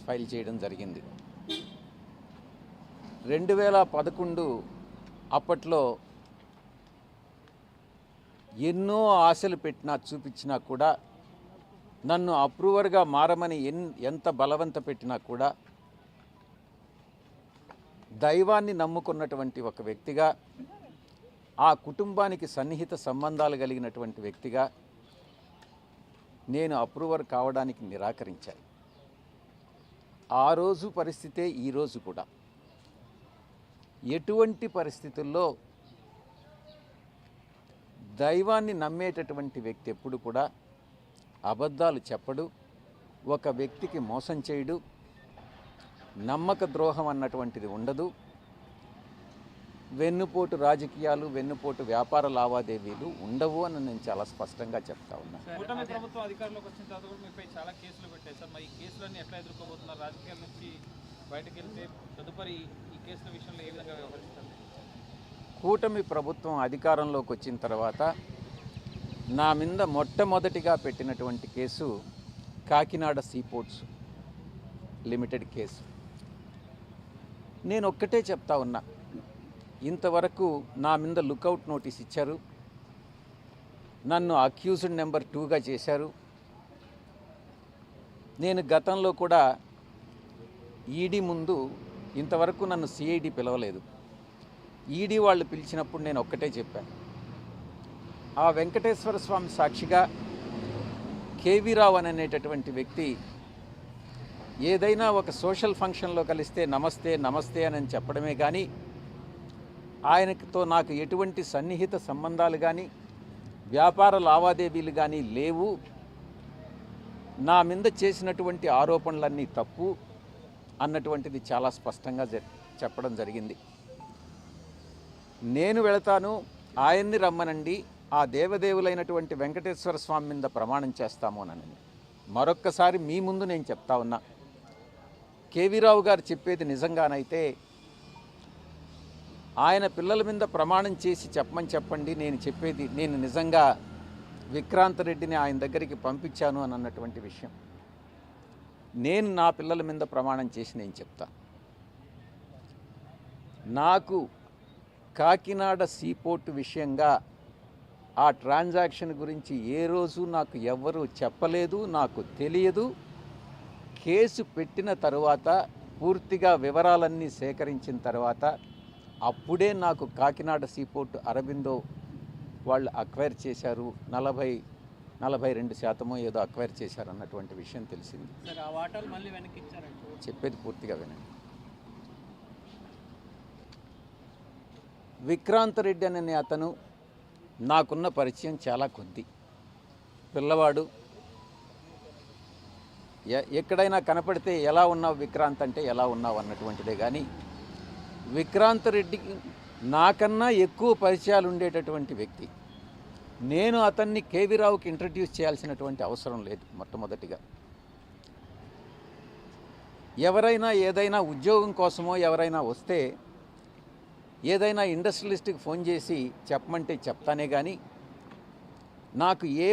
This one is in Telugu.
ఫైల్ చేయడం జరిగింది. 2011 అప్పట్లో ఎన్నో ఆశలు పెట్టినా చూపించినా కూడా నన్ను అప్రూవర్గా మారమని ఎంత బలవంత పెట్టినా కూడా దైవాన్ని నమ్ముకున్నటువంటి ఒక వ్యక్తిగా, ఆ కుటుంబానికి సన్నిహిత సంబంధాలు కలిగినటువంటి వ్యక్తిగా నేను అప్రూవర్ కావడానికి నిరాకరించాను. ఆ రోజు పరిస్థితే ఈరోజు కూడా. ఎటువంటి పరిస్థితుల్లో దైవాన్ని నమ్మేటటువంటి వ్యక్తి ఎప్పుడు కూడా అబద్ధాలు చెప్పడు, ఒక వ్యక్తికి మోసం చేయడు, నమ్మక ద్రోహం అన్నటువంటిది ఉండదు, వెన్నుపోటు రాజకీయాలు, వెన్నుపోటు వ్యాపార లావాదేవీలు ఉండవు అని నేను చాలా స్పష్టంగా చెప్తా ఉన్నాను. కూటమి ప్రభుత్వం అధికారంలోకి వచ్చిన తర్వాత కూడా మీపై చాలా కేసులు పెట్టారు సార్. మరి ఈ కేసులన్నీ ఎట్లా ఎదుర్కోబోతున్నారు? రాజకీయాల నుంచి బయటకు వెళ్తే తదుపరి ఈ కేసుల విషయంలో ఏ విధంగా వ్యవహరిస్తారు? కూటమి ప్రభుత్వం అధికారంలోకి వచ్చిన తర్వాత నా మీద మొట్టమొదటిగా పెట్టినటువంటి case Kakinada seaports limited case. నేను ఒక్కటే చెప్తా ఉన్నా, ఇంతవరకు నా మీద లుకౌట్ నోటీస్ ఇచ్చారు, నన్ను అక్యూజ్డ్ నెంబర్ 2గా చేశారు. నేను గతంలో కూడా ఈడీ ముందు ఇంతవరకు నన్ను సిఐడి పిలవలేదు. ఈడీ వాళ్ళు పిలిచినప్పుడు నేను ఒక్కటే చెప్పాను, ఆ వెంకటేశ్వర స్వామి సాక్షిగా కేవీ రావు అనేటటువంటి వ్యక్తి ఏదైనా ఒక సోషల్ ఫంక్షన్లో కలిస్తే నమస్తే నమస్తే అని చెప్పడమే కానీ ఆయనతో నాకు ఎటువంటి సన్నిహిత సంబంధాలు కానీ వ్యాపార లావాదేవీలు కానీ లేవు, నా మీద చేసినటువంటి ఆరోపణలన్నీ తప్పు అన్నటువంటిది చాలా స్పష్టంగా చెప్పడం జరిగింది. నేను వెళతాను, ఆయన్ని రమ్మనండి, ఆ దేవదేవులైనటువంటి వెంకటేశ్వర స్వామి మీద ప్రమాణం చేస్తాము అని మరొక్కసారి మీ ముందు నేను చెప్తా ఉన్నా, కేవీ రావు గారు చెప్పేది నిజంగానైతే ఆయన పిల్లల మీద ప్రమాణం చేసి చెప్పమని చెప్పండి, నేను చెప్పేది నేను నిజంగా విక్రాంత్ రెడ్డిని ఆయన దగ్గరికి పంపించాను అని అన్నటువంటి విషయం నేను నా పిల్లల మీద ప్రమాణం చేసి నేను చెప్తా. నాకు కాకినాడ సీపోర్ట్ విషయంగా ఆ ట్రాన్సాక్షన్ గురించి ఏ రోజు నాకు ఎవ్వరూ చెప్పలేదు, నాకు తెలియదు. కేసు పెట్టిన తరువాత పూర్తిగా వివరాలన్నీ సేకరించిన తర్వాత అప్పుడే నాకు కాకినాడ సీపోర్ట్ అరబిందో వాళ్ళు అక్వైర్ చేశారు, 42% ఏదో అక్వైర్ చేశారు అన్నటువంటి విషయం తెలిసింది. చెప్పేది పూర్తిగా వినండి. విక్రాంత్ రెడ్డి అనే అతను నాకున్న పరిచయం చాలా కొద్ది. పిల్లవాడు, ఎక్కడైనా కనపడితే ఎలా ఉన్నావు విక్రాంత్ అంటే ఎలా ఉన్నావు అన్నటువంటిదే కానీ విక్రాంత్ రెడ్డికి నాకన్నా ఎక్కువ పరిచయాలు ఉండేటటువంటి వ్యక్తి. నేను అతన్ని కేవీ రావుకి ఇంట్రడ్యూస్ చేయాల్సినటువంటి అవసరం లేదు. మొట్టమొదటిగా ఎవరైనా ఏదైనా ఉద్యోగం కోసమో ఎవరైనా వస్తే ఏదైనా ఇండస్ట్రియలిస్ట్కి ఫోన్ చేసి చెప్పమంటే చెప్తానే కానీ నాకు ఏ